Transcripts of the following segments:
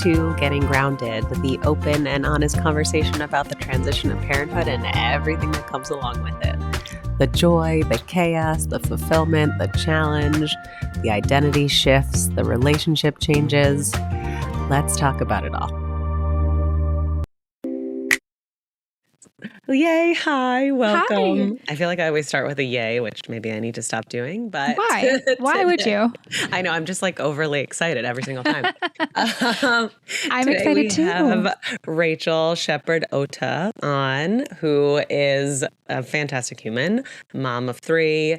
to Getting Grounded, the open and honest conversation about the transition of parenthood and everything that comes along with it. The joy, the chaos, the fulfillment, the challenge, the identity shifts, the relationship changes. Let's talk about it all. Yay, hi, welcome. Hi. I feel like I always start with a yay, which maybe I need to stop doing, but Why? Why would you? I know, I'm just like overly excited every single time. I'm Today excited we too. have Rachael Shepherd-Ohta on, who is a fantastic human, mom of 3,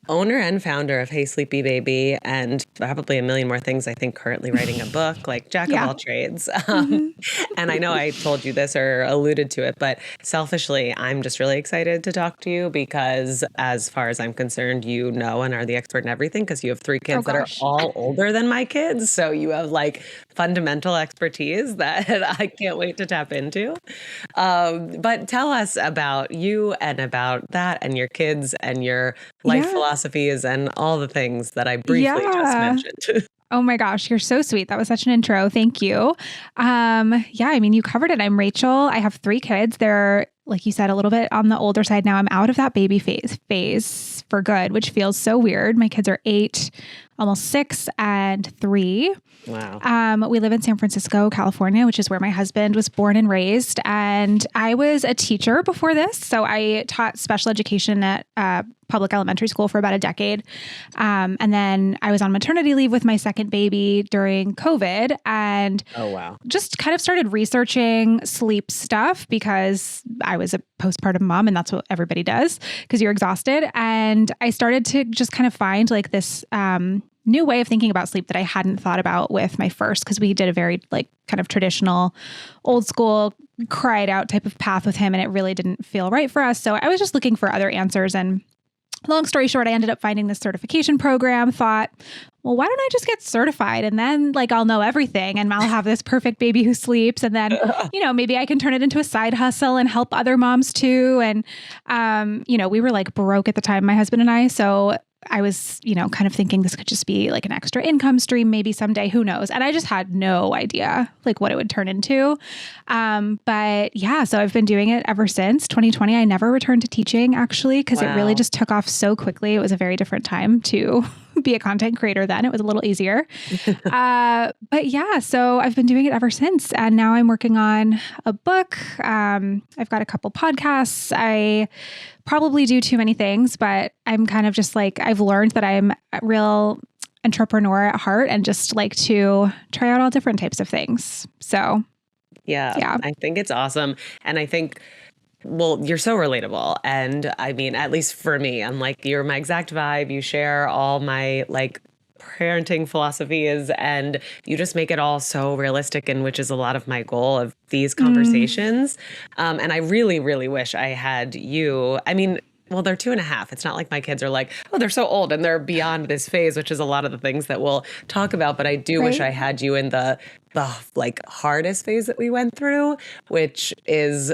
owner and founder of Hey Sleepy Baby, and probably a million more things. I think currently writing a book, like jack of all trades. And I know I told you this or alluded to it, but selfishly, I'm just really excited to talk to you because as far as I'm concerned, you know and are the expert in everything because you have 3 kids that are all older than my kids. So you have like fundamental expertise that I can't wait to tap into. But tell us about you and about that and your kids and your life philosophies and all the things that I briefly just mentioned. Oh my gosh, you're so sweet. That was such an intro. Thank you. I mean, you covered it. I'm Rachael. I have 3 kids. They're, like you said, a little bit on the older side now. I'm out of that baby phase for good, which feels so weird. My kids are 8, almost 6, and 3. Wow. We live in San Francisco, California, which is where my husband was born and raised. And I was a teacher before this. So I taught special education at public elementary school for about a decade. And then I was on maternity leave with my second baby during COVID and just kind of started researching sleep stuff because I was a postpartum mom and that's what everybody does because you're exhausted. And I started to just kind of find like this new way of thinking about sleep that I hadn't thought about with my first, because we did a very like kind of traditional, old school, cried out type of path with him. And it really didn't feel right for us. So I was just looking for other answers. And long story short, I ended up finding this certification program, thought, well, why don't I just get certified? And then like, I'll know everything and I'll have this perfect baby who sleeps. And then, maybe I can turn it into a side hustle and help other moms too. And, we were like broke at the time, my husband and I. So I was, kind of thinking this could just be like an extra income stream, maybe someday, who knows? And I just had no idea like what it would turn into. So I've been doing it ever since 2020. I never returned to teaching actually, because it really just took off so quickly. It was a very different time to be a content creator then. It was a little easier. So I've been doing it ever since. And now I'm working on a book. I've got a couple podcasts. I probably do too many things, but I'm kind of just like, I've learned that I'm a real entrepreneur at heart and just like to try out all different types of things. So yeah, I think it's awesome. And I think, well, you're so relatable. And I mean, at least for me, I'm like, you're my exact vibe. You share all my like parenting philosophies and you just make it all so realistic, and which is a lot of my goal of these conversations. And I really, really wish I had you. I mean, well, they're 2.5. It's not like my kids are like, oh, they're so old and they're beyond this phase, which is a lot of the things that we'll talk about. But I do wish I had you in the like hardest phase that we went through, which is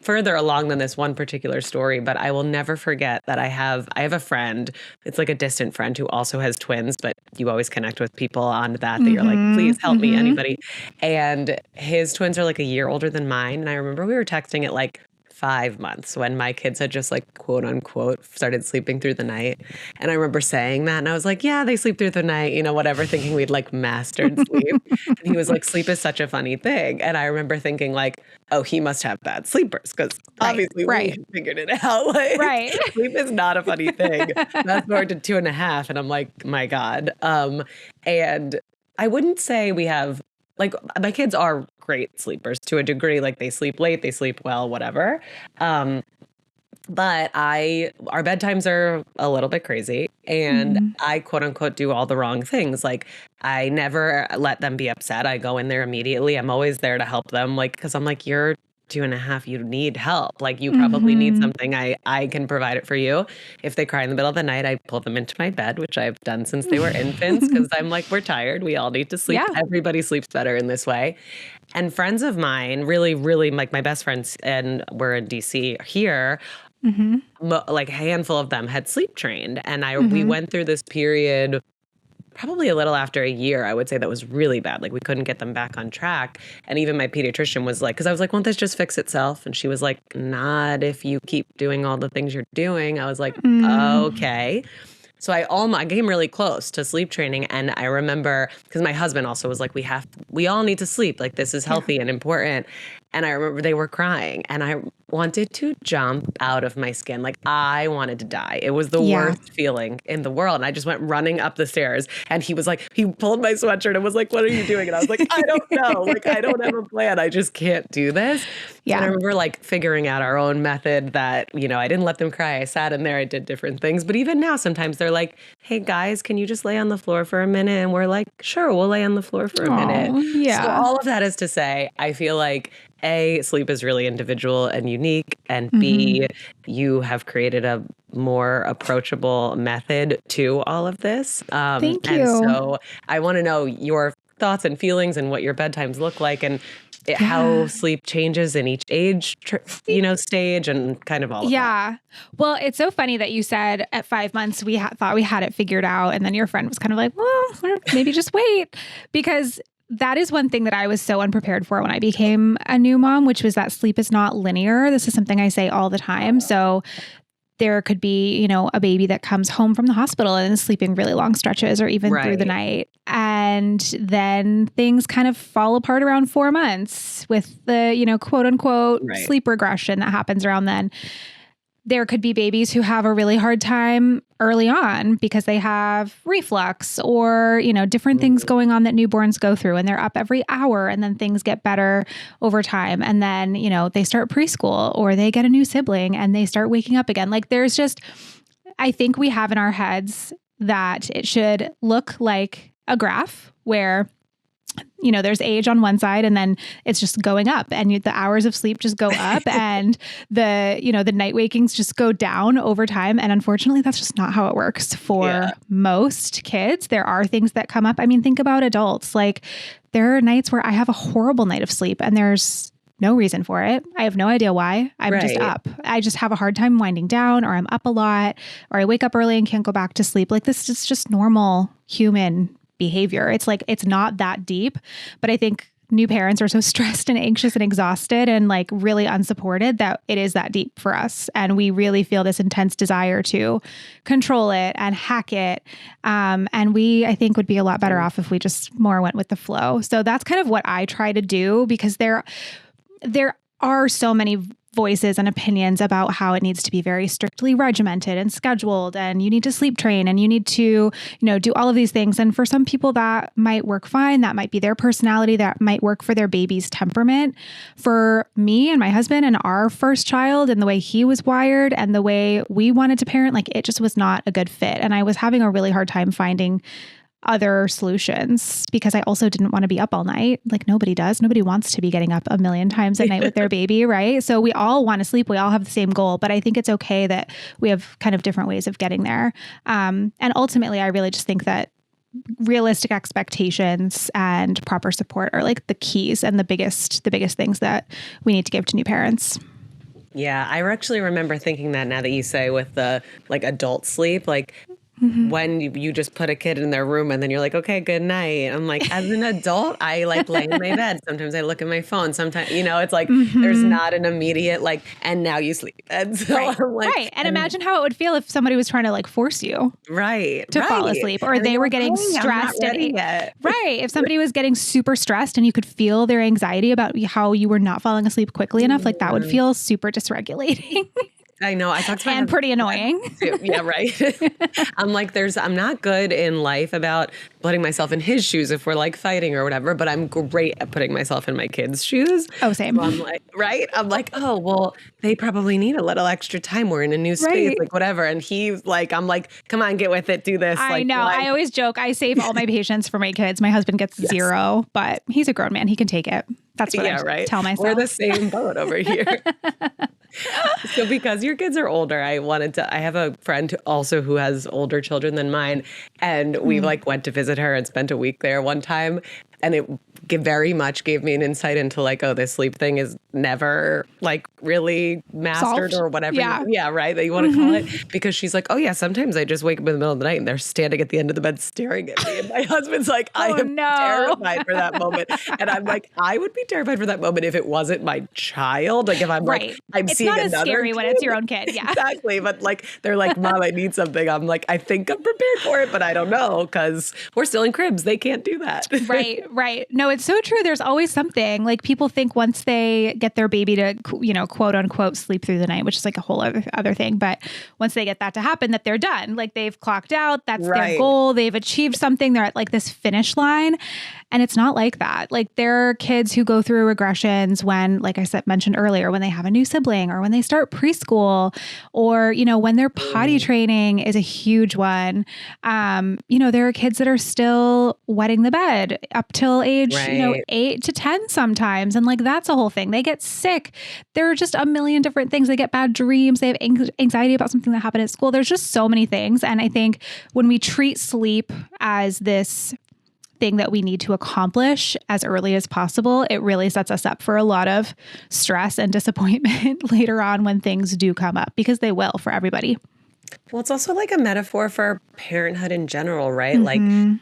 further along than this one particular story. But I will never forget that I have a friend. It's like a distant friend who also has twins, but you always connect with people on that you're like, please help me, anybody. And his twins are like a year older than mine. And I remember we were texting at like 5 months when my kids had just like quote unquote started sleeping through the night. And I remember saying that and I was like, yeah, they sleep through the night, whatever, thinking we'd like mastered sleep. And he was like, sleep is such a funny thing. And I remember thinking like, oh, he must have bad sleepers because obviously we figured it out. Like, sleep is not a funny thing. Fast forward to 2.5 and I'm like, my God. And I wouldn't say we have, like, my kids are great sleepers to a degree. Like they sleep late, they sleep well, whatever. But our bedtimes are a little bit crazy and I quote unquote do all the wrong things. Like I never let them be upset. I go in there immediately. I'm always there to help them. Like, cause I'm like, you're 2.5, you need help. Like you probably need something. I can provide it for you. If they cry in the middle of the night, I pull them into my bed, which I've done since they were infants. Cause I'm like, we're tired. We all need to sleep. Yeah. Everybody sleeps better in this way. And friends of mine, really, really like my best friends, and we're in DC here, like a handful of them had sleep trained. And we went through this period probably a little after a year, I would say that was really bad. Like we couldn't get them back on track. And even my pediatrician was like, because I was like, won't this just fix itself? And she was like, not if you keep doing all the things you're doing. I was like, okay. So I came really close to sleep training. And I remember, because my husband also was like, we all need to sleep. Like this is healthy and important. And I remember they were crying and I wanted to jump out of my skin. Like I wanted to die. It was the worst feeling in the world. And I just went running up the stairs and he was like, he pulled my sweatshirt and was like, what are you doing? And I was like, I don't know. Like, I don't have a plan. I just can't do this. Yeah. And I remember like figuring out our own method that, you know, I didn't let them cry. I sat in there, I did different things. But even now, sometimes they're like, hey guys, can you just lay on the floor for a minute? And we're like, sure, we'll lay on the floor for a minute. Yeah. So all of that is to say, I feel like A, sleep is really individual and unique, and B, you have created a more approachable method to all of this. Thank you. And so I want to know your thoughts and feelings and what your bedtimes look like and how sleep changes in each age, stage and kind of all of that. Well, it's so funny that you said at 5 months we thought we had it figured out. And then your friend was kind of like, well, maybe just wait, because that is one thing that I was so unprepared for when I became a new mom, which was that sleep is not linear. This is something I say all the time. So there could be, you know, a baby that comes home from the hospital and is sleeping really long stretches or even through the night. And then things kind of fall apart around 4 months with the, you know, quote unquote sleep regression that happens around then. There could be babies who have a really hard time early on because they have reflux or, you know, different things going on that newborns go through, and they're up every hour and then things get better over time. And then, you know, they start preschool or they get a new sibling and they start waking up again. Like there's just, I think we have in our heads that it should look like a graph where, you know, there's age on one side and then it's just going up and the hours of sleep just go up and the, you know, the night wakings just go down over time. And unfortunately, that's just not how it works for most kids. There are things that come up. I mean, think about adults. Like there are nights where I have a horrible night of sleep and there's no reason for it. I have no idea why. I'm just up. I just have a hard time winding down, or I'm up a lot, or I wake up early and can't go back to sleep. Like this is just normal human behavior. It's like, it's not that deep, but I think new parents are so stressed and anxious and exhausted and like really unsupported that it is that deep for us. And we really feel this intense desire to control it and hack it. And we, I think, would be a lot better off if we just more went with the flow. So that's kind of what I try to do, because there are so many voices and opinions about how it needs to be very strictly regimented and scheduled, and you need to sleep train and you need to, you know, do all of these things. And for some people that might work fine. That might be their personality. That might work for their baby's temperament. For me and my husband and our first child and the way he was wired and the way we wanted to parent, like it just was not a good fit. And I was having a really hard time finding other solutions because I also didn't want to be up all night. Like nobody does. Nobody wants to be getting up a million times a night with their baby, right? So we all want to sleep. We all have the same goal, but I think it's okay that we have kind of different ways of getting there. And ultimately, I really just think that realistic expectations and proper support are like the keys and the biggest things that we need to give to new parents. Yeah, I actually remember thinking that now that you say with the like adult sleep, like when you just put a kid in their room and then you're like, okay, good night. I'm like, as an adult, I like lay in my bed. Sometimes I look at my phone. Sometimes, you know, it's like, there's not an immediate like, and now you sleep. And so I'm like, And imagine how it would feel if somebody was trying to like force you to fall asleep, or they were getting stressed. If somebody was getting super stressed and you could feel their anxiety about how you were not falling asleep quickly enough, like that would feel super dysregulating. I know. I talked about and pretty annoying. Yeah, right. I'm like, I'm not good in life about putting myself in his shoes if we're like fighting or whatever, but I'm great at putting myself in my kids' shoes. Oh, same. So I'm like, I'm like, oh, well, they probably need a little extra time. We're in a new space, like whatever. And he's like, I'm like, come on, get with it, do this. I know. I always joke, I save all my patience for my kids. My husband gets 0, but he's a grown man. He can take it. That's what I tell myself. We're the same boat over here. So because your kids are older, I have a friend who has older children than mine. And we like went to visit her and spent a week there one time. And very much gave me an insight into like, oh, this sleep thing is never like really mastered Solved? or whatever. Yeah. Right. That you want to call it. Because she's like, oh yeah, sometimes I just wake up in the middle of the night and they're standing at the end of the bed staring at me. And my husband's like, I am terrified for that moment. And I'm like, I would be terrified for that moment if it wasn't my child. Like if I'm like, I'm it's seeing not another as scary kid. when it's your own kid. Yeah. Exactly. But like, they're like, Mom, I need something. I'm like, I think I'm prepared for it, but I don't know because we're still in cribs. They can't do that. Right. No, it's so true. There's always something. Like people think once they get their baby to, quote unquote, sleep through the night, which is like a whole other thing. But once they get that to happen, that they're done. Like they've clocked out. That's their goal. They've achieved something. They're at like this finish line. And it's not like that. Like there are kids who go through regressions when, like I mentioned earlier, when they have a new sibling or when they start preschool or, when their potty training is a huge one. There are kids that are still wetting the bed up till age, 8 to 10 sometimes. And like, that's a whole thing. They get sick. There are just a million different things. They get bad dreams. They have anxiety about something that happened at school. There's just so many things. And I think when we treat sleep as this thing that we need to accomplish as early as possible, it really sets us up for a lot of stress and disappointment later on when things do come up, because they will for everybody. Well, it's also like a metaphor for parenthood in general, right? Like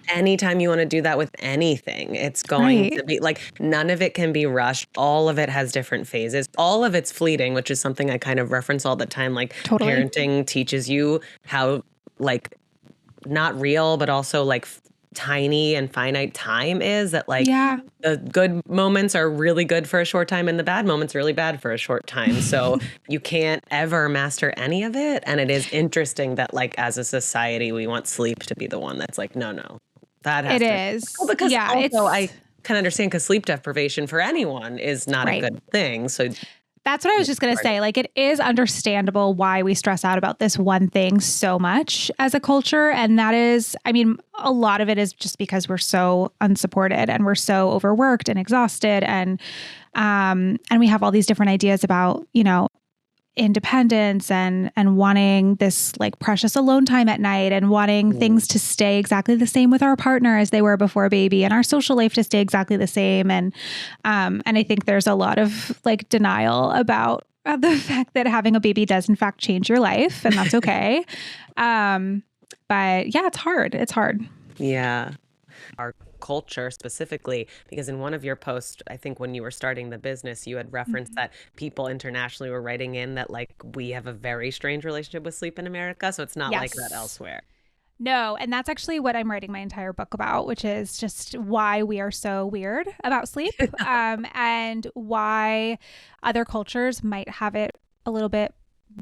anytime you want to do that with anything, it's going to be like none of it can be rushed. All of it has different phases. All of it's fleeting, which is something I kind of reference all the time. Like parenting teaches you how like not real, but also like tiny and finite time is, that like the good moments are really good for a short time and the bad moments are really bad for a short time. So you can't ever master any of it. And it is interesting that like as a society, we want sleep to be the one that's like, no, that has to. Because also I can understand because sleep deprivation for anyone is not a good thing. So that's what I was just going to say. Like, it is understandable why we stress out about this one thing so much as a culture. And that is, I mean, a lot of it is just because we're so unsupported and we're so overworked and exhausted. And we have all these different ideas about, independence and wanting this like precious alone time at night and wanting things to stay exactly the same with our partner as they were before baby and our social life to stay exactly the same. And I think there's a lot of like denial about the fact that having a baby does in fact change your life, and that's okay. But yeah, it's hard. It's hard. Yeah. Our culture specifically, because in one of your posts, I think when you were starting the business, you had referenced that people internationally were writing in that like we have a very strange relationship with sleep in America. So it's not like that elsewhere. No, and that's actually what I'm writing my entire book about, which is just why we are so weird about sleep and why other cultures might have it a little bit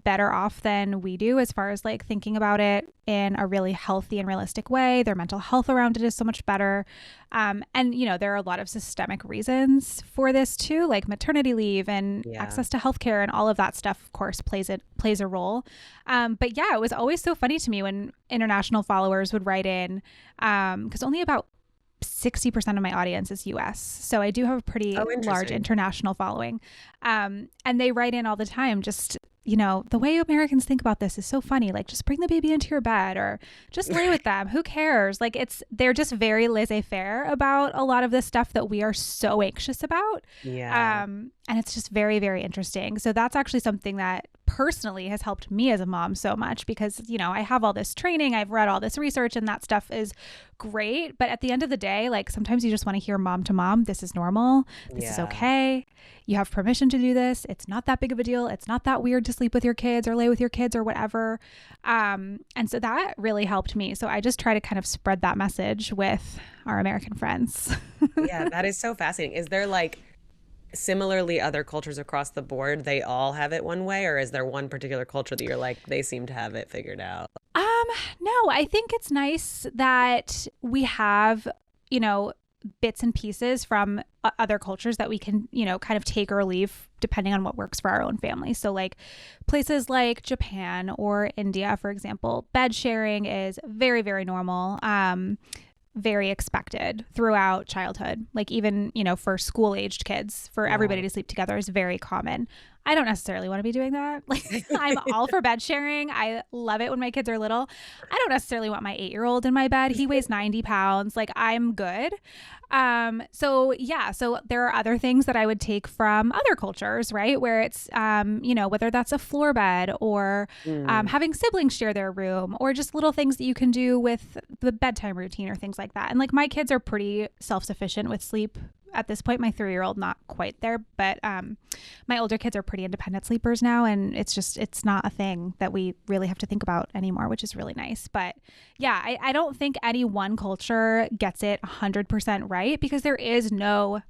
better off than we do as far as like thinking about it in a really healthy and realistic way. Their mental health around it is so much better. And, there are a lot of systemic reasons for this too, like maternity leave and access to healthcare and all of that stuff, of course, plays a role. But yeah, it was always so funny to me when international followers would write in, because only about 60% of my audience is US. So I do have a pretty large international following. And they write in all the time, just, the way Americans think about this is so funny. Like, just bring the baby into your bed or just lay with them. Who cares? Like, they're just very laissez-faire about a lot of this stuff that we are so anxious about. Yeah. And it's just very, very interesting. So that's actually something that personally has helped me as a mom so much because, I have all this training, I've read all this research, and that stuff is great. But at the end of the day, like sometimes you just want to hear mom to mom, this is normal. This is okay. You have permission to do this. It's not that big of a deal. It's not that weird to sleep with your kids or lay with your kids or whatever. And so that really helped me. So I just try to kind of spread that message with our American friends. Yeah, that is so fascinating. Is there like similarly other cultures across the board, they all have it one way, or is there one particular culture that you're like, they seem to have it figured out? No, I think it's nice that we have, bits and pieces from other cultures that we can, kind of take or leave depending on what works for our own family. So like places like Japan or India, for example, bed sharing is very, very normal. Very expected throughout childhood. Like even, for school-aged kids, for everybody to sleep together is very common. I don't necessarily want to be doing that. Like, I'm all for bed sharing. I love it when my kids are little. I don't necessarily want my 8-year-old in my bed. He weighs 90 pounds. Like, I'm good. So there are other things that I would take from other cultures, right? Where it's, whether that's a floor bed or having siblings share their room, or just little things that you can do with the bedtime routine or things like that. And like, my kids are pretty self-sufficient with sleep at this point. My 3-year-old not quite there, but my older kids are pretty independent sleepers now, and it's not a thing that we really have to think about anymore, which is really nice. But yeah, I don't think any one culture gets it 100% right, because there is no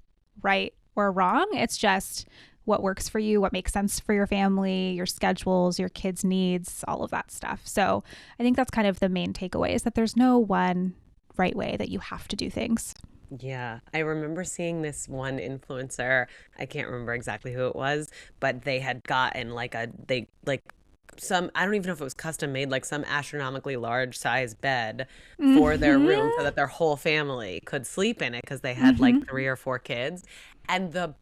right or wrong. It's just what works for you, what makes sense for your family, your schedules, your kids' needs, all of that stuff. So I think that's kind of the main takeaway, is that there's no one right way that you have to do things. Yeah, I remember seeing this one influencer. I can't remember exactly who it was, but they had gotten some, I don't even know if it was custom made, like some astronomically large size bed for their room so that their whole family could sleep in it, because they had like 3 or 4 kids. And the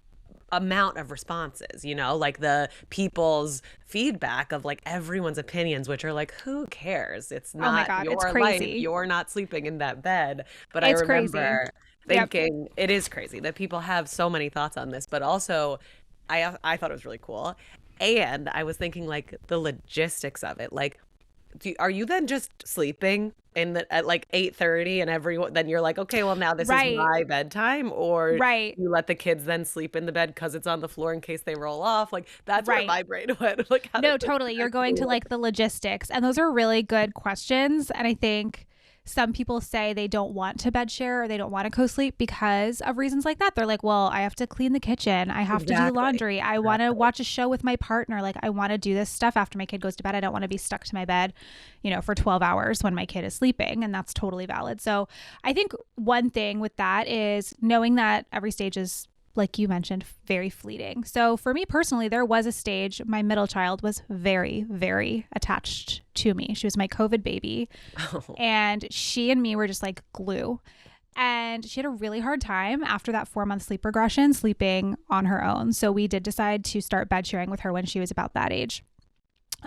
amount of responses, like the people's feedback of like everyone's opinions, which are like, who cares? It's not oh my God, your it's life. crazy. You're not sleeping in that bed. But It's I remember crazy. thinking it is crazy that people have so many thoughts on this, but also I thought it was really cool. And I was thinking like the logistics of it. Like, are you then just sleeping at like 8:30 and then you're like, okay, well now this is my bedtime, or you let the kids then sleep in the bed because it's on the floor in case they roll off? Like, that's where my brain went. Like, no, totally. You're going to like the logistics, and those are really good questions. And I think some people say they don't want to bed share or they don't want to co-sleep because of reasons like that. They're like, well, I have to clean the kitchen. I have to do laundry. I want to watch a show with my partner. Like, I want to do this stuff after my kid goes to bed. I don't want to be stuck to my bed, for 12 hours when my kid is sleeping. And that's totally valid. So I think one thing with that is knowing that every stage is, like you mentioned, very fleeting. So for me personally, there was a stage, my middle child was very, very attached to me. She was my COVID baby. And she and me were just like glue. And she had a really hard time after that 4-month sleep regression, sleeping on her own. So we did decide to start bed sharing with her when she was about that age.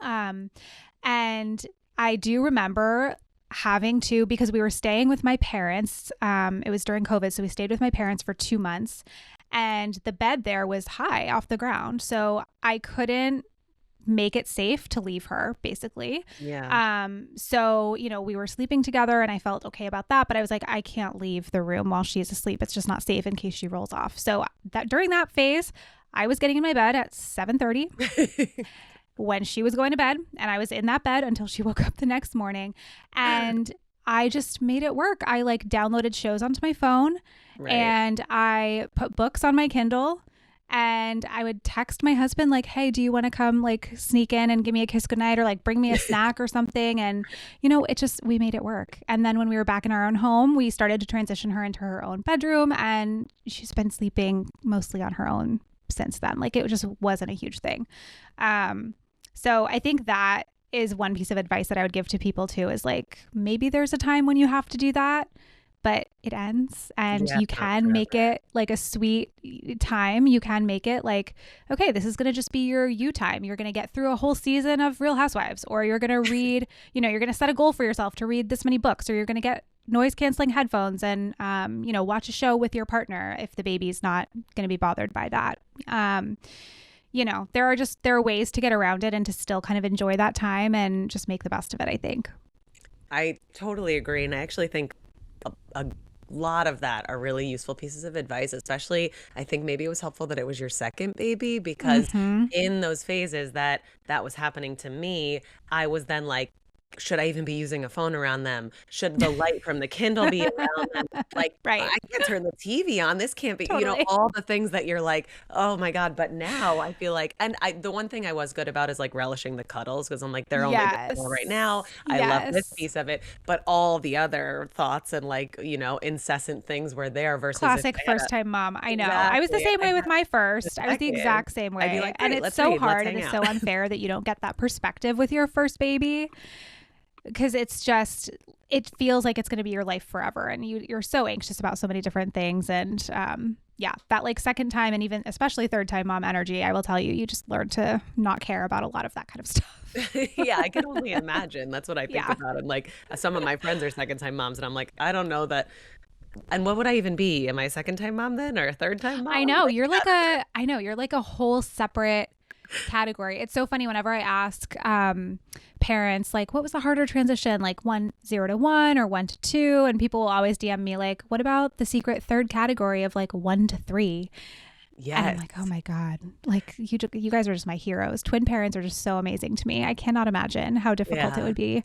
And I do remember having to, because we were staying with my parents. It was during COVID. So we stayed with my parents for 2 months. And the bed there was high off the ground. So I couldn't make it safe to leave her, basically. Yeah. So, we were sleeping together and I felt okay about that. But I was like, I can't leave the room while she's asleep. It's just not safe in case she rolls off. So that during that phase, I was getting in my bed at 7:30 when she was going to bed. And I was in that bed until she woke up the next morning. And I just made it work. I like downloaded shows onto my phone and I put books on my Kindle, and I would text my husband like, hey, do you want to come like sneak in and give me a kiss goodnight, or like bring me a snack or something? And, we made it work. And then when we were back in our own home, we started to transition her into her own bedroom, and she's been sleeping mostly on her own since then. Like, it just wasn't a huge thing. So I think that is one piece of advice that I would give to people too, is like, maybe there's a time when you have to do that, but it ends, and you can make it like a sweet time. You can make it like, okay, this is going to just be your you time. You're going to get through a whole season of Real Housewives, or you're going to read, you're going to set a goal for yourself to read this many books, or you're going to get noise canceling headphones and, watch a show with your partner if the baby's not going to be bothered by that. There are ways to get around it and to still kind of enjoy that time and just make the best of it, I think. I totally agree. And I actually think a lot of that are really useful pieces of advice, especially I think maybe it was helpful that it was your second baby, because in those phases that was happening to me, I was then like, should I even be using a phone around them? Should the light from the Kindle be around them? Like, I can't turn the TV on. This can't be, all the things that you're like, oh my God. But now I feel like, and the one thing I was good about is like relishing the cuddles, because I'm like, they're only cuddle right now. I love this piece of it. But all the other thoughts and like, incessant things were there versus classic first time mom. I know. Exactly. I was the same way with my first. I was the exact same way. I'd be like, and it's so hard and it's so unfair that you don't get that perspective with your first baby. because it's just, it feels like it's going to be your life forever. And you're so anxious about so many different things. And yeah, that like second time and even especially third time mom energy, I will tell you, you just learn to not care about a lot of that kind of stuff. Yeah, I can only imagine. That's what I think about. And like some of my friends are second time moms and I'm like, I don't know that. And what would I even be? Am I a second time mom then or a third time mom? I know you're like a whole separate category. It's so funny whenever I ask parents like, what was the harder transition, like 0 to 1 or 1 to 2, and people will always DM me like, what about the secret third category of like 1 to 3? Yeah, and I'm like, oh my god, like you guys are just my heroes. Twin parents are just so amazing to me. I cannot imagine how difficult it would be.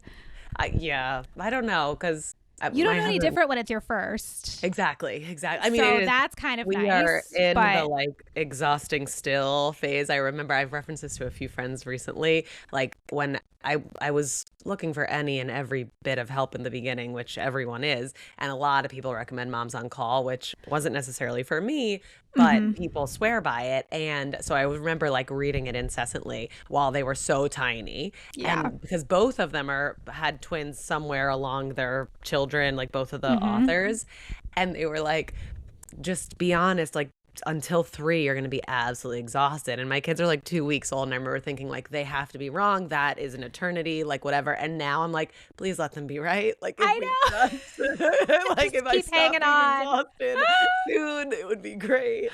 Yeah, I don't know, because you don't know any different when it's your first. Exactly. I mean, so that's kind of we nice. are in the like exhausting still phase. I remember I've referenced this to a few friends recently. Like when I was looking for any and every bit of help in the beginning, which everyone is, and a lot of people recommend Moms on Call, which wasn't necessarily for me, but people swear by it. And so I remember like reading it incessantly while they were so tiny. Yeah. And because both of them had twins somewhere along their children, like both of the authors. And they were like, just be honest, like until 3, you're going to be absolutely exhausted. And my kids are like 2 weeks old. And I remember thinking like, they have to be wrong. That is an eternity, like whatever. And now I'm like, please let them be right. Like, if I know. like if I stop being exhausted soon, it would be great.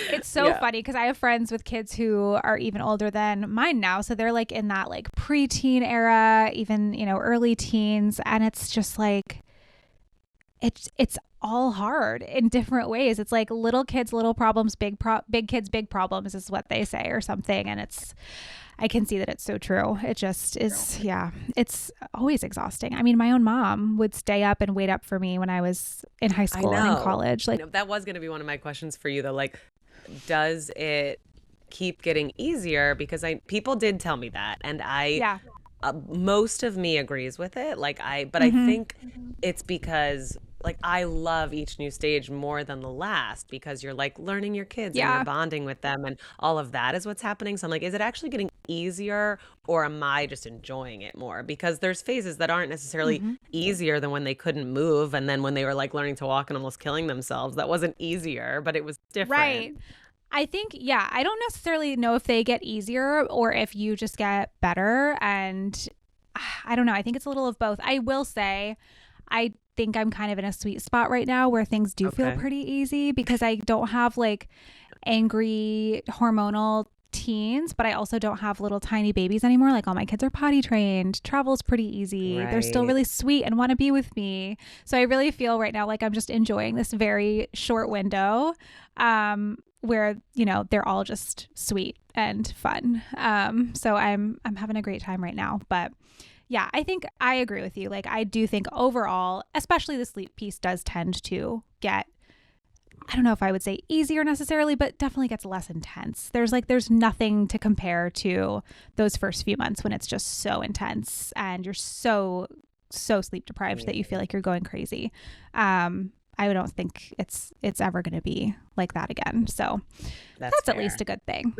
It's so funny because I have friends with kids who are even older than mine now. So they're like in that like preteen era, even, early teens. And it's just like, it's all hard in different ways. It's like little kids, little problems, big kids, big problems is what they say or something. And I can see that it's so true. It just is. Yeah. It's always exhausting. I mean, my own mom would stay up and wait up for me when I was in high school and in college. Like that was going to be one of my questions for you though. Like, does it keep getting easier? Because people did tell me that. And most of me agrees with it. Like but I think it's because like I love each new stage more than the last because you're like learning your kids and you're bonding with them and all of that is what's happening. So I'm like, is it actually getting easier or am I just enjoying it more? Because there's phases that aren't necessarily easier than when they couldn't move. And then when they were like learning to walk and almost killing themselves, that wasn't easier, but it was different. Right. I think, I don't necessarily know if they get easier or if you just get better. And I don't know. I think it's a little of both. I will say, I think I'm kind of in a sweet spot right now where things do feel pretty easy because I don't have like angry hormonal teens, but I also don't have little tiny babies anymore. Like all my kids are potty trained. Travel's pretty easy. Right. They're still really sweet and want to be with me. So I really feel right now like I'm just enjoying this very short window where, they're all just sweet and fun. So I'm having a great time right now. But yeah, I think I agree with you. Like, I do think overall, especially the sleep piece does tend to get, I don't know if I would say easier necessarily, but definitely gets less intense. There's nothing to compare to those first few months when it's just so intense and you're so sleep deprived that you feel like you're going crazy. I don't think it's ever going to be like that again. So that's at least a good thing.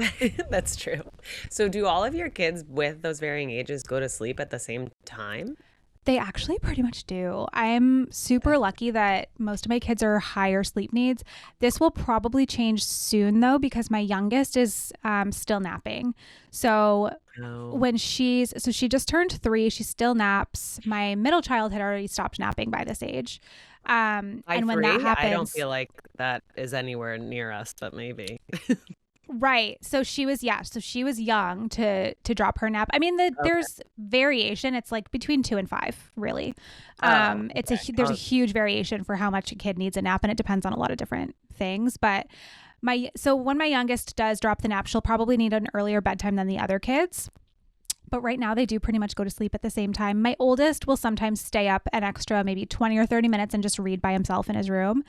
That's true. So do all of your kids with those varying ages go to sleep at the same time? They actually pretty much do. I'm super lucky that most of my kids are higher sleep needs. This will probably change soon though, because my youngest is still napping. So when she just turned 3, she still naps. My middle child had already stopped napping by this age. And when that happens, I don't feel like that is anywhere near us, but maybe. Right. So she was young to drop her nap. I mean, there's variation. It's like between 2 and 5, really. There's a huge variation for how much a kid needs a nap, and it depends on a lot of different things. But when my youngest does drop the nap, she'll probably need an earlier bedtime than the other kids. But right now they do pretty much go to sleep at the same time. My oldest will sometimes stay up an extra maybe 20 or 30 minutes and just read by himself in his room,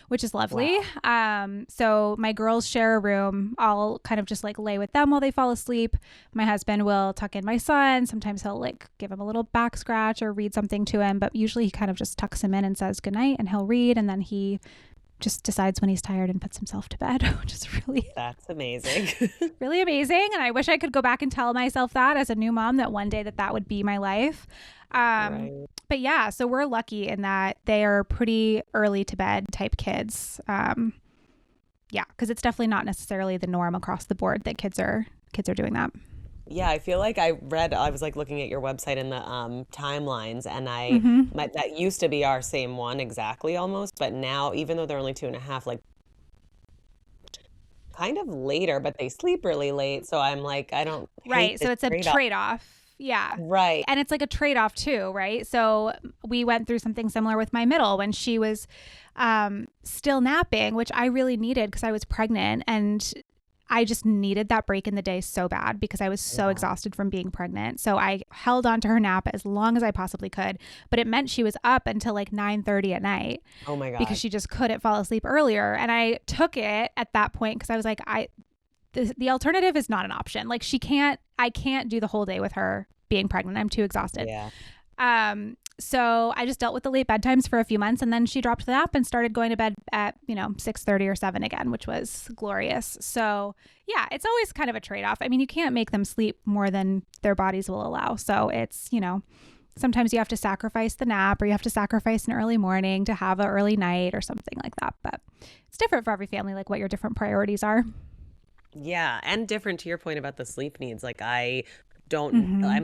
which is lovely. Wow. So my girls share a room. I'll kind of just like lay with them while they fall asleep. My husband will tuck in my son. Sometimes he'll like give him a little back scratch or read something to him, but usually he kind of just tucks him in and says goodnight and he'll read, and then he just decides when he's tired and puts himself to bed, which is that's amazing. really amazing. And I wish I could go back and tell myself that as a new mom, that one day that would be my life. Right. But yeah, so we're lucky in that they are pretty early to bed type kids. Yeah, because it's definitely not necessarily the norm across the board that kids are doing that. Yeah, I feel like I was like looking at your website in the timelines, and that used to be our same one exactly almost, but now even though they're only 2.5, like kind of later, but they sleep really late. So I'm like, I don't hate So the it's a trade-off. Yeah. Right. And it's like a trade-off too, right? So we went through something similar with my middle when she was still napping, which I really needed because I was pregnant, and I just needed that break in the day so bad because I was so exhausted from being pregnant. So I held on to her nap as long as I possibly could, but it meant she was up until like 9:30 at night. Oh my God. Because she just couldn't fall asleep earlier. And I took it at that point because I was like, the alternative is not an option. Like I can't do the whole day with her being pregnant. I'm too exhausted. Yeah. So I just dealt with the late bedtimes for a few months, and then she dropped the nap and started going to bed at 6:30 or 7 again, which was glorious. So yeah, it's always kind of a trade-off. I mean, you can't make them sleep more than their bodies will allow. So it's, sometimes you have to sacrifice the nap, or you have to sacrifice an early morning to have an early night or something like that. But it's different for every family, like what your different priorities are. Yeah, and different to your point about the sleep needs. Like I'm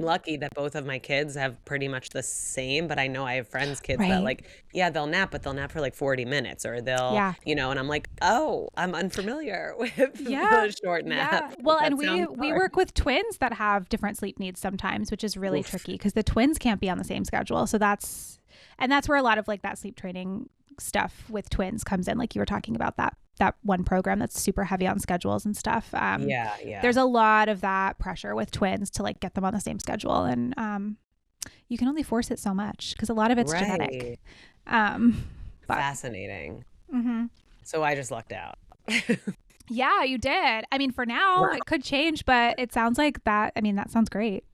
lucky that both of my kids have pretty much the same, but I know I have friends' kids that they'll nap, but they'll nap for like 40 minutes, or they'll, and I'm like, oh, I'm unfamiliar with the short nap. Yeah. Well, and we work with twins that have different sleep needs sometimes, which is really tricky because the twins can't be on the same schedule. So that's where a lot of like that sleep training stuff with twins comes in. Like you were talking about that one program that's super heavy on schedules and stuff. There's a lot of that pressure with twins to like get them on the same schedule, and you can only force it so much because a lot of it's genetic. Fascinating. So I just lucked out. Yeah, you did. I mean, for now it could change, but it sounds like that. I mean, that sounds great.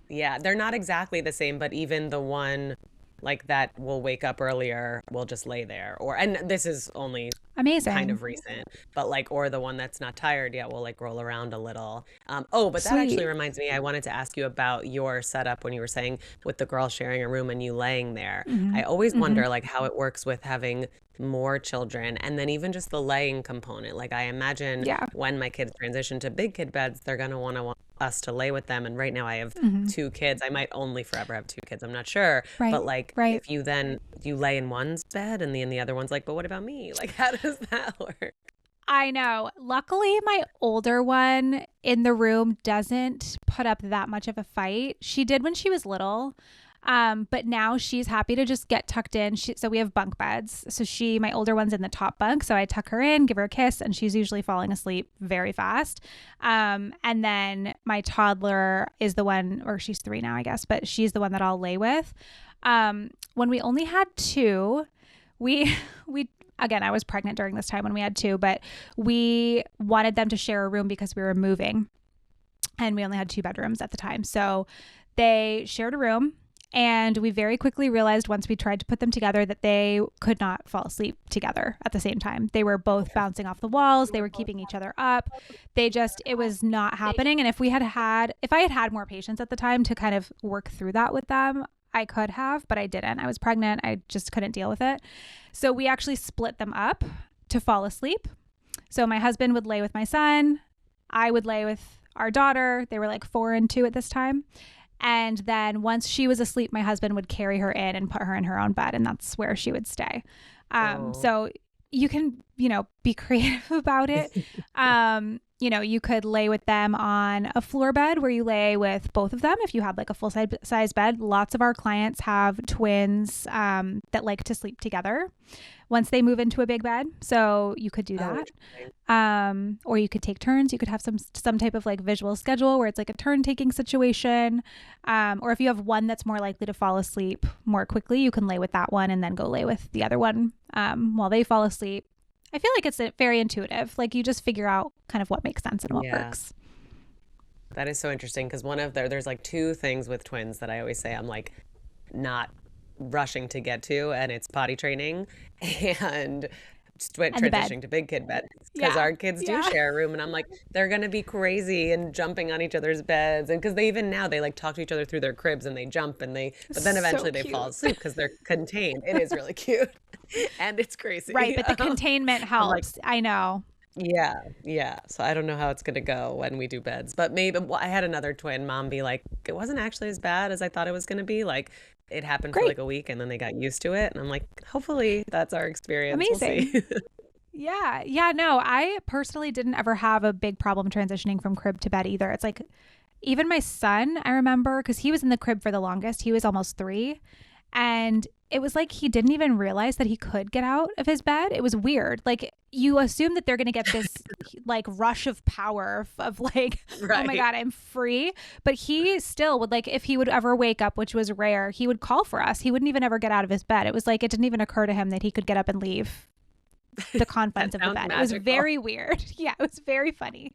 Yeah, they're not exactly the same, but even the one like that will wake up earlier will just lay there, and this is only amazing, kind of recent, but like, or the one that's not tired yet will like roll around a little. But that actually reminds me, I wanted to ask you about your setup when you were saying with the girl sharing a room and you laying there. I always wonder like how it works with having more children, and then even just the laying component. Like I imagine when my kids transition to big kid beds, they're gonna want us to lay with them, and right now I have 2 kids. I might only forever have 2 kids, I'm not sure, but like if you lay in one's bed and the other one's like, but what about me? Like how does that work? I know. Luckily, my older one in the room doesn't put up that much of a fight. She did when she was little. But now she's happy to just get tucked in. So we have bunk beds. So my older one's in the top bunk. So I tuck her in, give her a kiss, and she's usually falling asleep very fast. And then my toddler is the one, or she's 3 now, I guess, but she's the one that I'll lay with. When we only had 2, we again, I was pregnant during this time when we had 2, but we wanted them to share a room because we were moving and we only had 2 bedrooms at the time. So they shared a room. And we very quickly realized once we tried to put them together that they could not fall asleep together at the same time. They were both bouncing off the walls. They were keeping each other up. It was not happening. And if I had had more patience at the time to kind of work through that with them, I could have, but I didn't. I was pregnant. I just couldn't deal with it. So we actually split them up to fall asleep. So my husband would lay with my son. I would lay with our daughter. They were like 4 and 2 at this time. And then once she was asleep, my husband would carry her in and put her in her own bed, and that's where she would stay. So you can, be creative about it. You could lay with them on a floor bed where you lay with both of them. If you have like a full size bed, lots of our clients have twins that like to sleep together once they move into a big bed. So you could do that. Or you could take turns. You could have some type of like visual schedule where it's like a turn taking situation. Or if you have one that's more likely to fall asleep more quickly, you can lay with that one and then go lay with the other one while they fall asleep. I feel like it's very intuitive. Like you just figure out kind of what makes sense and what works. That is so interesting because there's like 2 things with twins that I always say I'm like not rushing to get to, and it's potty training and And the bed. transitioning to big kid beds because Yeah. our kids do Yeah. share a room, and I'm like, they're gonna be crazy and jumping on each other's beds, and because they even now they like talk to each other through their cribs and they jump and but then So eventually they fall cute. asleep because they're contained. It is really cute, and it's Right. crazy. But the containment I'm like, helps. I know. yeah, yeah. So I don't know how it's gonna go when we do beds, but maybe well, I had another twin mom be like, it wasn't actually as bad as I thought it was gonna be. Like it happened for Great. like a week and then they got used to it. And I'm like, hopefully that's our experience. We'll Amazing. see. Yeah. Yeah. No, I personally didn't ever have a big problem transitioning from crib to bed either. It's like, even my son, I remember, because he was in the crib for the longest, he was almost 3. And it was like he didn't even realize that he could get out of his bed. It was weird. Like you assume that they're going to get this like rush of power of like, oh my Right. God, I'm free. But he still would like, if he would ever wake up, which was rare, he would call for us. He wouldn't even ever get out of his bed. It was like, it didn't even occur to him that he could get up and leave the confines of the sounds bed. It magical. was very weird. Yeah, it was very funny.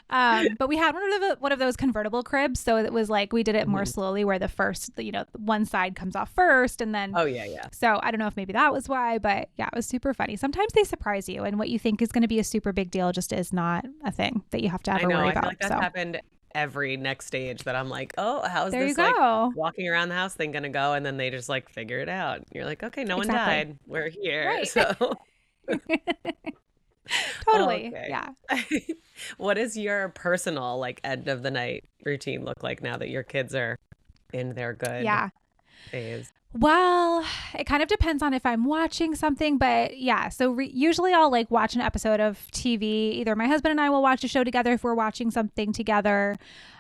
But we had one of those convertible cribs, so it was like we did it more slowly, where the first, one side comes off first, and then. Oh yeah, yeah. So I don't know if maybe that was why, but yeah, it was super funny. Sometimes they surprise you, and what you think is going to be a super big deal just is not a thing that you have to ever I know. worry I feel about. like that's happened every next stage that I'm like, oh, how's There this you like go. walking around the house thing gonna go? And then they just like figure it out. You're like, okay, no one Exactly. died. We're here. Right. So Totally. okay. Yeah. What does your personal like end of the night routine look like now that your kids are in their good Yeah. phase? Well, it kind of depends on if I'm watching something, but yeah. So usually I'll like watch an episode of TV. Either my husband and I will watch a show together if we're watching something together,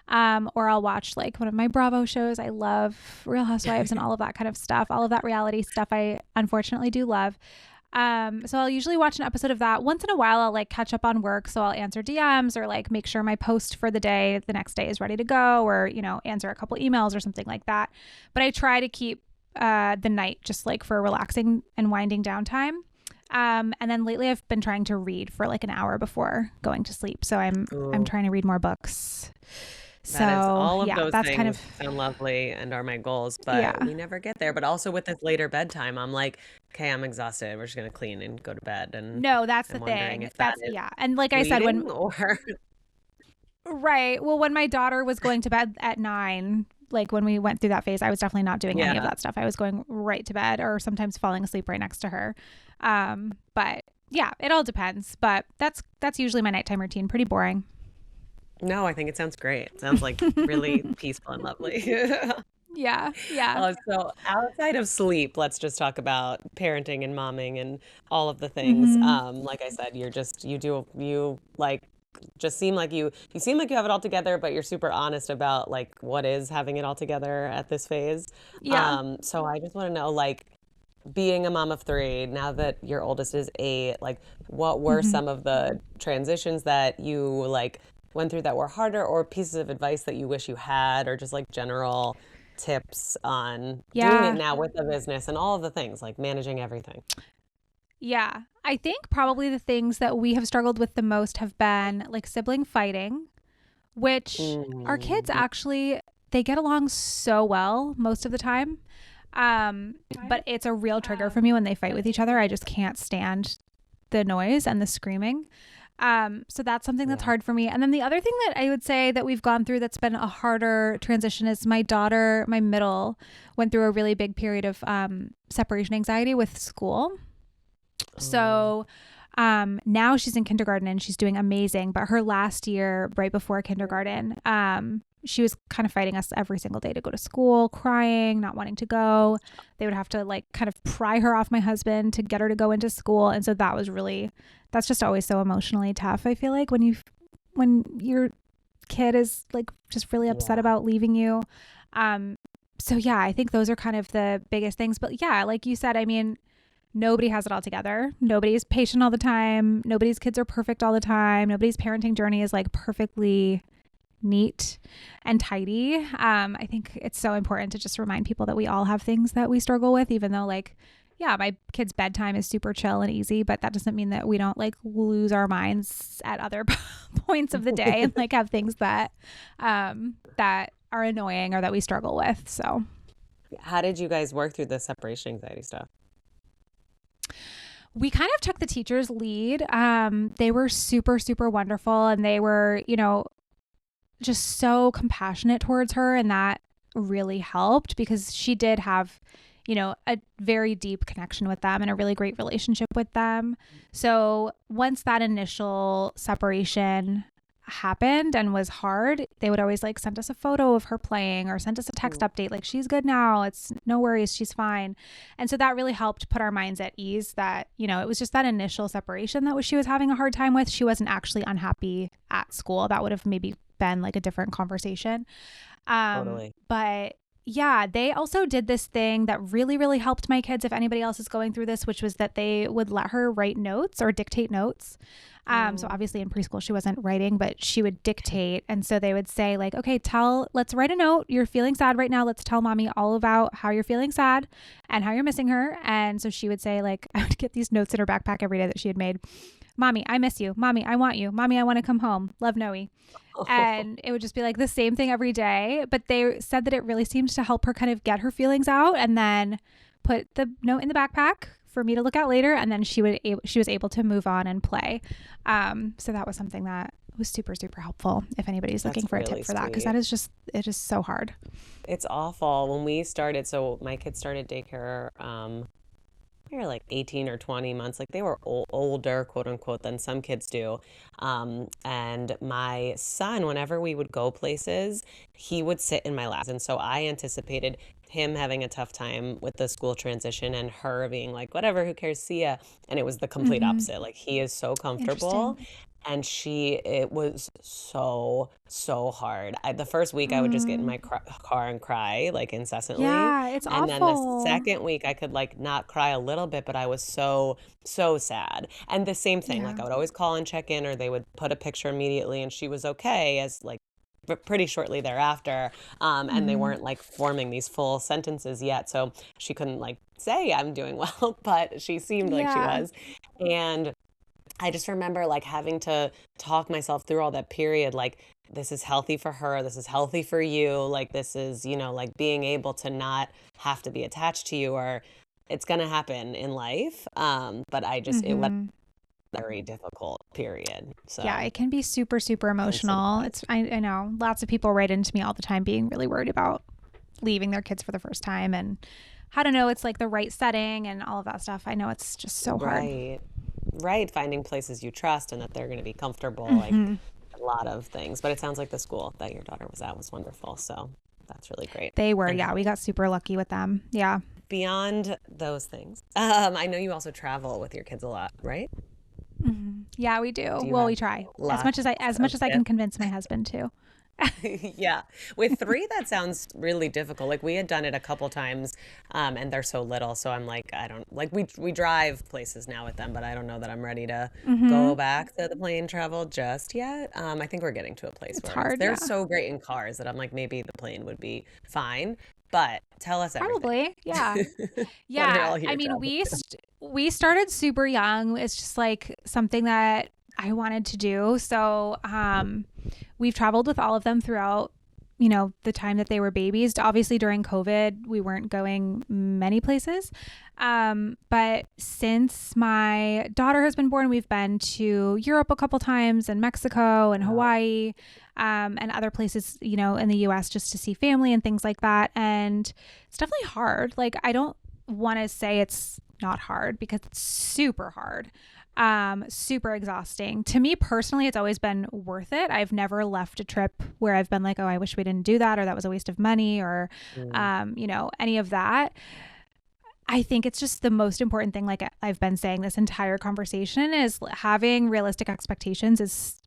or I'll watch like one of my Bravo shows. I love Real Housewives and all of that kind of stuff. All of that reality stuff I unfortunately do love. So I'll usually watch an episode of that. Once in a while, I'll like catch up on work. So I'll answer DMs or like make sure my post for the next day is ready to go, or, answer a couple emails or something like that. But I try to keep the night just like for relaxing and winding down time. And then lately I've been trying to read for like an hour before going to sleep. So I'm trying to read more books. So all of those that's things kind of sound lovely and are my goals, but we never get there. But also with this later bedtime, I'm like, okay, I'm exhausted. We're just gonna clean and go to bed. And no, that's I'm the wondering thing. if that is And like I said, bleeding or right. Well, when my daughter was going to bed at 9, like when we went through that phase, I was definitely not doing any of that stuff. I was going right to bed or sometimes falling asleep right next to her. But yeah, it all depends. But that's usually my nighttime routine. Pretty boring. No, I think it sounds great. It sounds like really peaceful and lovely. Yeah. So outside of sleep, let's just talk about parenting and momming and all of the things. Like I said, you like just seem like you seem like you have it all together, but you're super honest about like what is having it all together at this phase. Yeah. So I just want to know, like, being a mom of 3, now that your oldest is 8, like what were some of the transitions that you like went through that were harder, or pieces of advice that you wish you had, or just like general tips on doing it now with the business and all of the things, like managing everything? Yeah. I think probably the things that we have struggled with the most have been like sibling fighting, which our kids actually, they get along so well most of the time. But it's a real trigger for me when they fight with each other. I just can't stand the noise and the screaming. So that's something that's hard for me. And then the other thing that I would say that we've gone through that's been a harder transition is my daughter, my middle, went through a really big period of separation anxiety with school. So now she's in kindergarten and she's doing amazing. But her last year, right before kindergarten, she was kind of fighting us every single day to go to school, crying, not wanting to go. They would have to like kind of pry her off my husband to get her to go into school. And so that's just always so emotionally tough. I feel like when your kid is like just really upset about leaving you. So yeah, I think those are kind of the biggest things. But yeah, like you said, I mean, nobody has it all together. Nobody's patient all the time. Nobody's kids are perfect all the time. Nobody's parenting journey is like perfectly neat and tidy. I think it's so important to just remind people that we all have things that we struggle with, even though like, yeah, my kid's bedtime is super chill and easy, but that doesn't mean that we don't like lose our minds at other points of the day and like have things that are annoying or that we struggle with. So how did you guys work through the separation anxiety stuff? We kind of took the teacher's lead. They were super, super wonderful, and they were, just so compassionate towards her, and that really helped because she did have, a very deep connection with them and a really great relationship with them. So once that initial separation happened and was hard, they would always like send us a photo of her playing or send us a text update like, she's good now, it's no worries, she's fine. And so that really helped put our minds at ease that it was just that initial separation that she was having a hard time with. She wasn't actually unhappy at school. That would have maybe been like a different conversation. Totally. But yeah, they also did this thing that really, really helped my kids, if anybody else is going through this, which was that they would let her write notes or dictate notes. So obviously in preschool, she wasn't writing, but she would dictate. And so they would say like, okay, let's write a note. You're feeling sad right now. Let's tell mommy all about how you're feeling sad and how you're missing her. And so she would say like, I would get these notes in her backpack every day that she had made. Mommy, I miss you. Mommy, I want you. Mommy, I want to come home. Love, Noe. And it would just be like the same thing every day. But they said that it really seemed to help her kind of get her feelings out and then put the note in the backpack for me to look at later. And then she was able to move on and play. So that was something that was super, super helpful if anybody's looking for a tip for that, because it is so hard. It's awful. When we started, so my kids started daycare, they were like 18 or 20 months, like they were older, quote unquote, than some kids do. And my son, whenever we would go places, he would sit in my lap. And so I anticipated him having a tough time with the school transition and her being like, whatever, who cares, see ya. And it was the complete opposite. Like he is so comfortable. And it was so, so hard. The first week I would just get in my car and cry like incessantly. Yeah, it's awful. And then the second week I could like not cry a little bit, but I was so, so sad. And the same thing, like I would always call and check in, or they would put a picture immediately and she was okay, as like pretty shortly thereafter. And they weren't like forming these full sentences yet. So she couldn't like say I'm doing well, but she seemed like she was. And I just remember like having to talk myself through all that period, like this is healthy for her, this is healthy for you, like this is, like being able to not have to be attached to you, or it's going to happen in life. But I just, it was a very difficult period. So yeah, it can be super, super emotional. I know lots of people write into me all the time being really worried about leaving their kids for the first time and how to know it's like the right setting and all of that stuff. I know it's just so hard. Right. Finding places you trust and that they're going to be comfortable, like a lot of things. But it sounds like the school that your daughter was at was wonderful. So that's really great. They were, yeah. We got super lucky with them. Yeah. Beyond those things, I know you also travel with your kids a lot, right? Yeah, we do. Well, we try as much as I can convince my husband to. Yeah. With 3, that sounds really difficult. Like we had done it a couple times, and they're so little. So I'm like, I don't like, we drive places now with them, but I don't know that I'm ready to go back to the plane travel just yet. I think we're getting to a place where they're so great in cars that I'm like, maybe the plane would be fine. But tell us everything. Probably. Yeah. Yeah. I mean, we started super young. It's just like something that I wanted to do. So we've traveled with all of them throughout, the time that they were babies. Obviously, during COVID, we weren't going many places. But since my daughter has been born, we've been to Europe a couple times and Mexico and Hawaii and other places, in the US just to see family and things like that. And it's definitely hard. Like, I don't want to say it's not hard because it's super hard. Super exhausting. To me personally, it's always been worth it. I've never left a trip where I've been like, oh, I wish we didn't do that, or that was a waste of money, or, any of that. I think it's just the most important thing, like I've been saying this entire conversation, is having realistic expectations is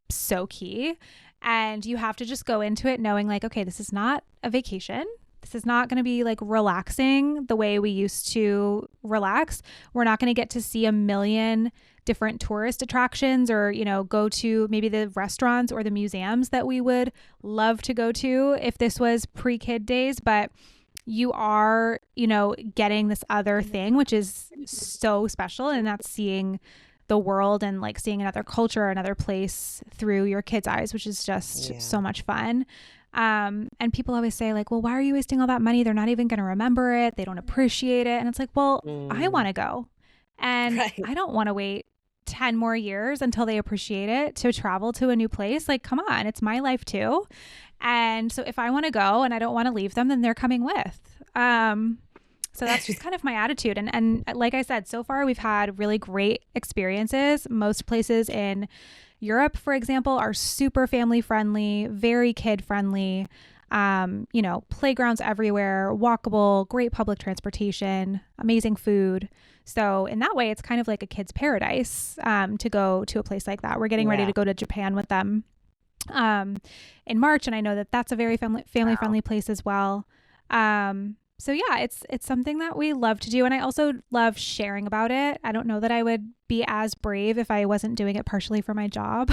so key. And you have to just go into it knowing like, okay, this is not a vacation. This is not going to be like relaxing the way we used to relax. We're not going to get to see a million different tourist attractions or, go to maybe the restaurants or the museums that we would love to go to if this was pre-kid days. But you are, getting this other thing, which is so special. And that's seeing the world and like seeing another culture, another place through your kids' eyes, which is just so much fun. And people always say like, well, why are you wasting all that money? They're not even going to remember it. They don't appreciate it. And it's like, well, I want to go. And Right. I don't want to wait 10 more years until they appreciate it to travel to a new place. Like, come on, it's my life too. And so if I want to go and I don't want to leave them, then they're coming with. So that's just kind of my attitude. And like I said, so far we've had really great experiences. Most places in Europe, for example, are super family friendly, very kid friendly. Playgrounds everywhere, walkable, great public transportation, amazing food. So in that way, it's kind of like a kid's paradise to go to a place like that. We're getting ready to go to Japan with them in March, and I know that that's a very family friendly place as well. So yeah, it's something that we love to do, and I also love sharing about it. I don't know that I would be as brave if I wasn't doing it partially for my job.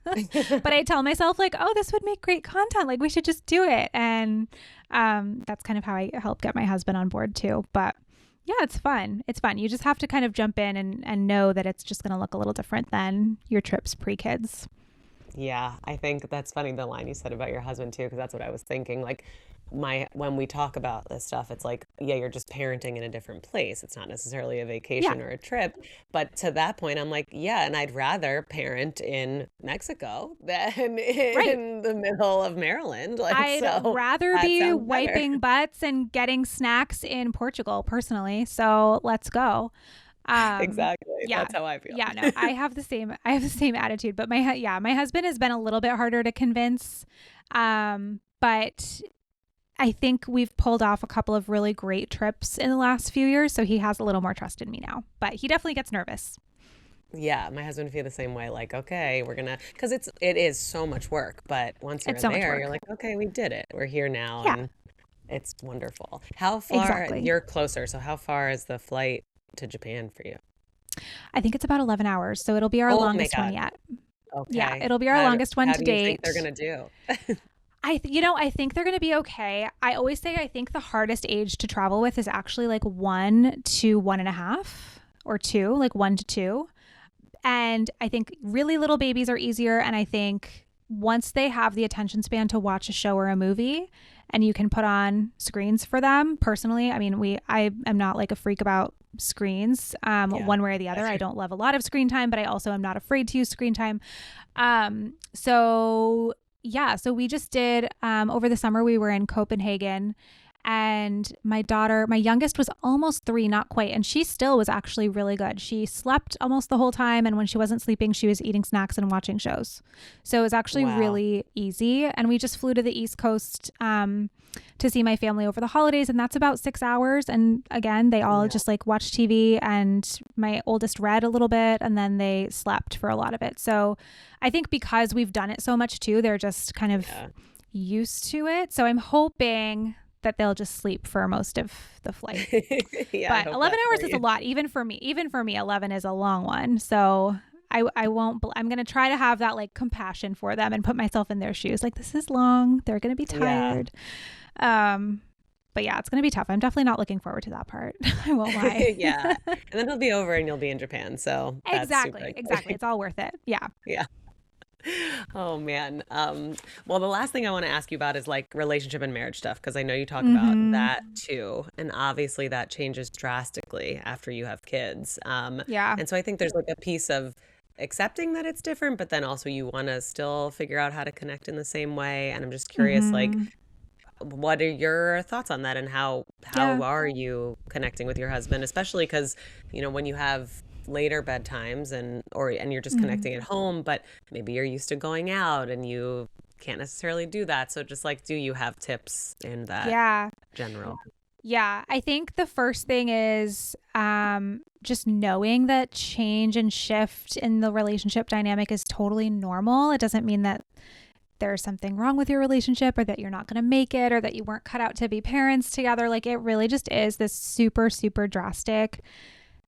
But I tell myself like, oh, this would make great content. Like we should just do it. And that's kind of how I help get my husband on board too. But yeah, it's fun. It's fun. You just have to kind of jump in and know that it's just going to look a little different than your trips pre-kids. Yeah, I think that's funny, the line you said about your husband too, because that's what I was thinking. Like when we talk about this stuff, it's like, yeah, you're just parenting in a different place. It's not necessarily a vacation or a trip. But to that point, I'm like, yeah, and I'd rather parent in Mexico than in the middle of Maryland. Like, I'd rather be wiping butts and getting snacks in Portugal personally. So let's go. Exactly. Yeah, that's how I feel. Yeah, no, I have the same attitude, but my husband has been a little bit harder to convince. But I think we've pulled off a couple of really great trips in the last few years, so he has a little more trust in me now, but he definitely gets nervous. Yeah, my husband feel the same way. Like, okay, we're gonna, because it is so much work, but once you're there, you're like, okay, we did it. We're here now, and it's wonderful. How far, you're closer, so how far is the flight to Japan for you? I think it's about 11 hours, so it'll be our longest one yet. Okay. Yeah, it'll be our longest one to date. How do you think they're gonna do? I think they're going to be okay. I always say I think the hardest age to travel with is actually like 1 to 1.5 or 2, like 1 to 2. And I think really little babies are easier. And I think once they have the attention span to watch a show or a movie and you can put on screens for them, personally, I mean, I am not like a freak about screens one way or the other. I don't love a lot of screen time, but I also am not afraid to use screen time. So we just did, over the summer, we were in Copenhagen, and my youngest was almost 3, not quite. And she still was actually really good. She slept almost the whole time. And when she wasn't sleeping, she was eating snacks and watching shows. So it was actually really easy. And we just flew to the East Coast, to see my family over the holidays. And that's about 6 hours. And again, they all just like watched TV, and my oldest read a little bit, and then they slept for a lot of it. So I think because we've done it so much too, they're just kind of used to it. So I'm hoping that they'll just sleep for most of the flight. But 11 hours is a lot, even for me. 11 is a long one. So I'm going to try to have that like compassion for them and put myself in their shoes. Like, this is long. They're going to be tired. But yeah, it's going to be tough. I'm definitely not looking forward to that part. I won't lie. Yeah. And then it'll be over and you'll be in Japan. So exactly. It's all worth it. Yeah. Yeah. Oh man. Well, the last thing I want to ask you about is like relationship and marriage stuff, because I know you talk about that too, and obviously that changes drastically after you have kids. And so I think there's like a piece of accepting that it's different, but then also you want to still figure out how to connect in the same way. And I'm just curious, like, what are your thoughts on that, and how are you connecting with your husband, especially because, you know, when you have later bedtimes and you're just connecting at home, but maybe you're used to going out and you can't necessarily do that. So just like, do you have tips in that general? Yeah, I think the first thing is just knowing that change and shift in the relationship dynamic is totally normal. It doesn't mean that there's something wrong with your relationship, or that you're not going to make it, or that you weren't cut out to be parents together. Like, it really just is this super, super drastic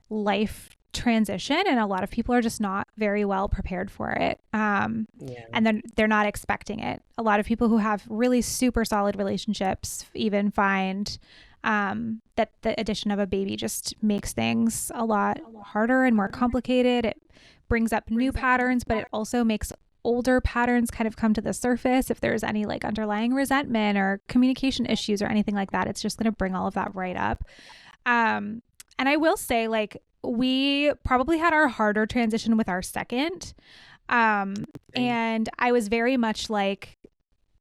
life transition, and a lot of people are just not very well prepared for it. And then they're not expecting it. A lot of people who have really super solid relationships even find that the addition of a baby just makes things a lot harder and more complicated. It brings up new patterns, but it also makes older patterns kind of come to the surface. If there's any like underlying resentment or communication issues or anything like that, it's just going to bring all of that right up. And I will say, like, we probably had our harder transition with our second. And I was very much like,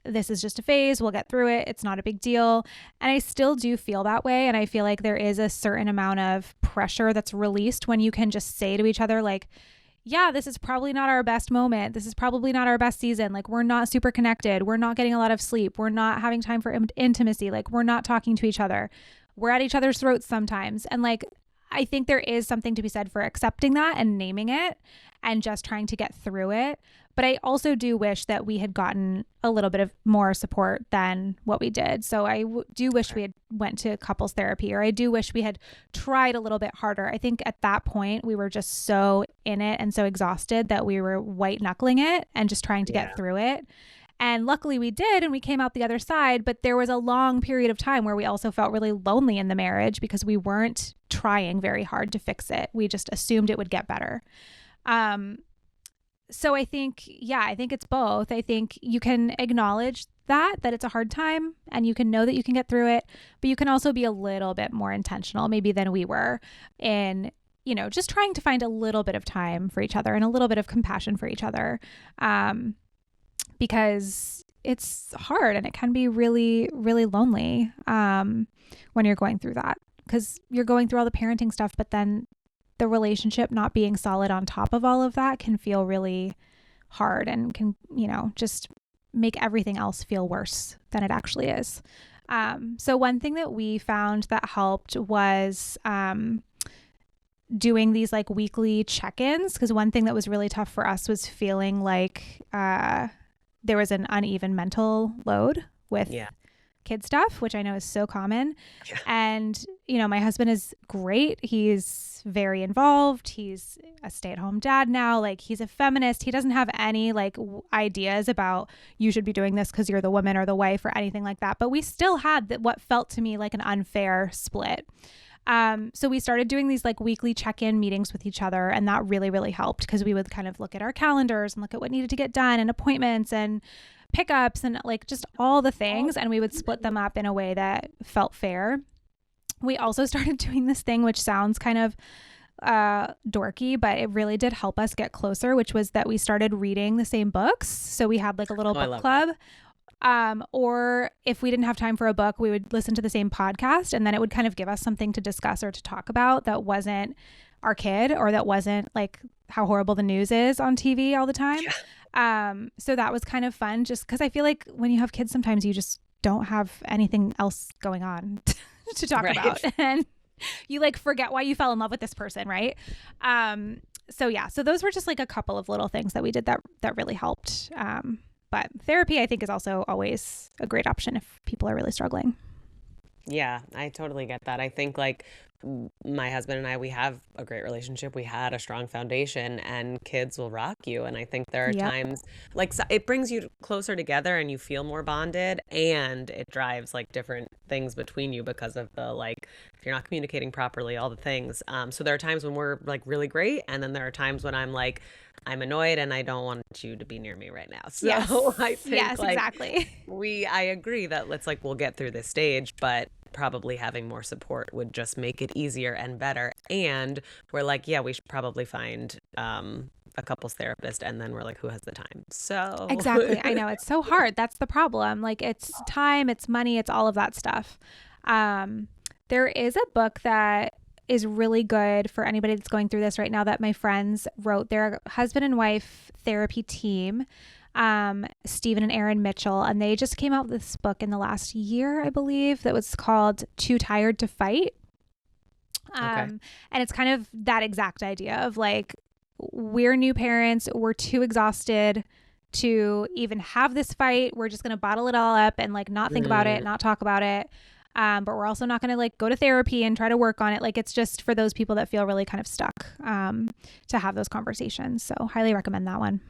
this is just a phase. We'll get through it. It's not a big deal. And I still do feel that way. And I feel like there is a certain amount of pressure that's released when you can just say to each other, like, yeah, this is probably not our best moment. This is probably not our best season. Like, we're not super connected. We're not getting a lot of sleep. We're not having time for intimacy. Like, we're not talking to each other. We're at each other's throats sometimes. And like, I think there is something to be said for accepting that and naming it and just trying to get through it. But I also do wish that we had gotten a little bit of more support than what we did. So I do wish we had went to couples therapy, or I do wish we had tried a little bit harder. I think at that point we were just so in it and so exhausted that we were white knuckling it and just trying to get through it. And luckily we did, and we came out the other side. But there was a long period of time where we also felt really lonely in the marriage because we weren't trying very hard to fix it. We just assumed it would get better. So I think it's both. I think you can acknowledge that it's a hard time, and you can know that you can get through it, but you can also be a little bit more intentional maybe than we were in, just trying to find a little bit of time for each other and a little bit of compassion for each other. Because it's hard and it can be really, really lonely when you're going through that, because you're going through all the parenting stuff, but then the relationship not being solid on top of all of that can feel really hard and can, just make everything else feel worse than it actually is. So one thing that we found that helped was doing these like weekly check-ins, because one thing that was really tough for us was feeling like there was an uneven mental load with kid stuff, which I know is so common. Yeah. And, my husband is great. He's very involved. He's a stay-at-home dad now. Like, he's a feminist. He doesn't have any like ideas about you should be doing this because you're the woman or the wife or anything like that. But we still had what felt to me like an unfair split. So we started doing these like weekly check-in meetings with each other, and that really, really helped, because we would kind of look at our calendars and look at what needed to get done and appointments and pickups and like just all the things, and we would split them up in a way that felt fair. We also started doing this thing, which sounds kind of dorky, but it really did help us get closer, which was that we started reading the same books. So we had like a little book club. Or if we didn't have time for a book, we would listen to the same podcast, and then it would kind of give us something to discuss or to talk about that wasn't our kid, or that wasn't like how horrible the news is on TV all the time. Yeah. So that was kind of fun, just because I feel like when you have kids, sometimes you just don't have anything else going on to talk about, and you like forget why you fell in love with this person, right? So those were just like a couple of little things that we did that really helped. But therapy, I think, is also always a great option if people are really struggling. Yeah, I totally get that. I think like my husband and I, we have a great relationship. We had a strong foundation, and kids will rock you. And I think there are times like it brings you closer together and you feel more bonded, and it drives like different things between you because of the like, if you're not communicating properly, all the things. So there are times when we're like really great. And then there are times when I'm like, I'm annoyed and I don't want you to be near me right now. So I think exactly. I agree that we'll get through this stage, but probably having more support would just make it easier and better. And we're like, we should probably find a couples therapist, and then we're like, who has the time? So exactly. I know, it's so hard. That's the problem. Like, it's time, it's money, it's all of that stuff. There is a book that is really good for anybody that's going through this right now that my friends wrote. They're a husband and wife therapy team, Stephen and Erin Mitchell, and they just came out with this book in the last year, I believe, that was called Too Tired to Fight. And it's kind of that exact idea of like, we're new parents, we're too exhausted to even have this fight. We're just going to bottle it all up and like not think about it, not talk about it. But we're also not going to like go to therapy and try to work on it. Like, it's just for those people that feel really kind of stuck, to have those conversations. So highly recommend that one.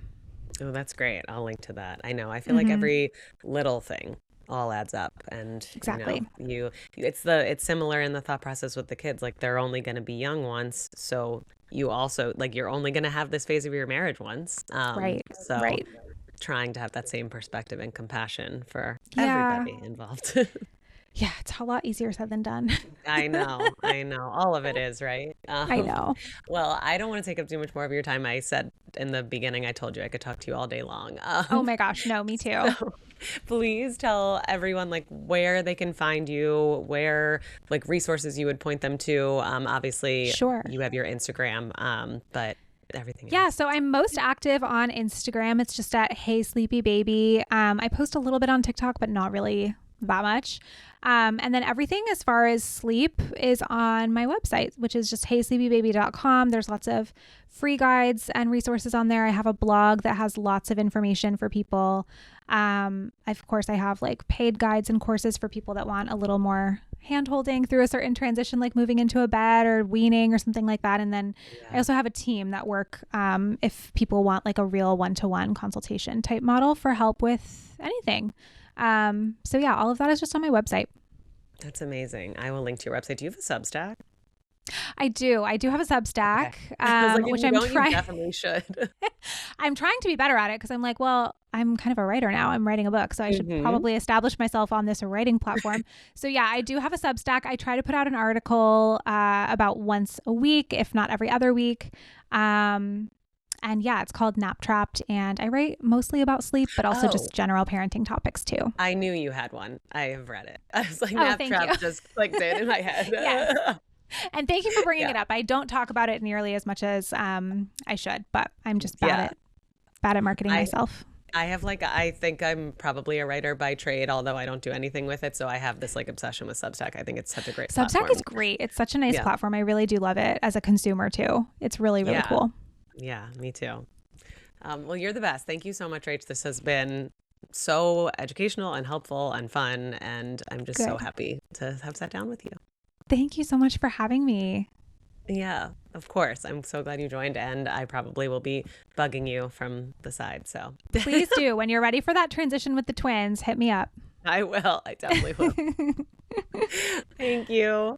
Oh, that's great. I'll link to that. I know. I feel like every little thing all adds up, and exactly. It's similar in the thought process with the kids. Like, they're only going to be young once, so you also like, you're only going to have this phase of your marriage once. Right. Trying to have that same perspective and compassion for everybody involved. Yeah, it's a lot easier said than done. I know. I know. All of it is, right? I know. Well, I don't want to take up too much more of your time. I said in the beginning, I told you I could talk to you all day long. Oh my gosh, no, me too. So please tell everyone like where they can find you, where like resources you would point them to. Obviously, Sure. you have your Instagram, but everything Yeah, else. so I'm most active on Instagram. It's just at Hey Sleepy Baby. I post a little bit on TikTok, but not really that much. And then everything as far as sleep is on my website, which is just heysleepybaby.com. There's lots of free guides and resources on there. I have a blog that has lots of information for people. Of course, I have like paid guides and courses for people that want a little more hand-holding through a certain transition, like moving into a bed or weaning or something like that. And then I also have a team that work if people want like a real one-to-one consultation type model for help with anything. So yeah, all of that is just on my website. That's amazing. I will link to your website. Do you have a Substack? I do have a Substack, Okay. I was like, if which you I'm don't, you trying. definitely should. I'm trying to be better at it because I'm like, well, I'm kind of a writer now. I'm writing a book, so I should probably establish myself on this writing platform. So yeah, I do have a Substack. I try to put out an article about once a week, if not every other week. And yeah, it's called Nap Trapped, and I write mostly about sleep, but also just general parenting topics too. I knew you had one. I have read it. I was like, Nap Trap just clicked in my head. Yes. And thank you for bringing it up. I don't talk about it nearly as much as I should, but I'm just bad at marketing myself. I have like, I think I'm probably a writer by trade, although I don't do anything with it. So I have this like obsession with Substack. I think it's such a great platform. Substack is great. It's such a nice platform. I really do love it as a consumer too. It's really, really cool. Yeah, me too. Well, you're the best. Thank you so much, Rach. This has been so educational and helpful and fun. And I'm just so happy to have sat down with you. Thank you so much for having me. Yeah, of course. I'm so glad you joined. And I probably will be bugging you from the side. So please do. When you're ready for that transition with the twins, hit me up. I will. I definitely will. Thank you.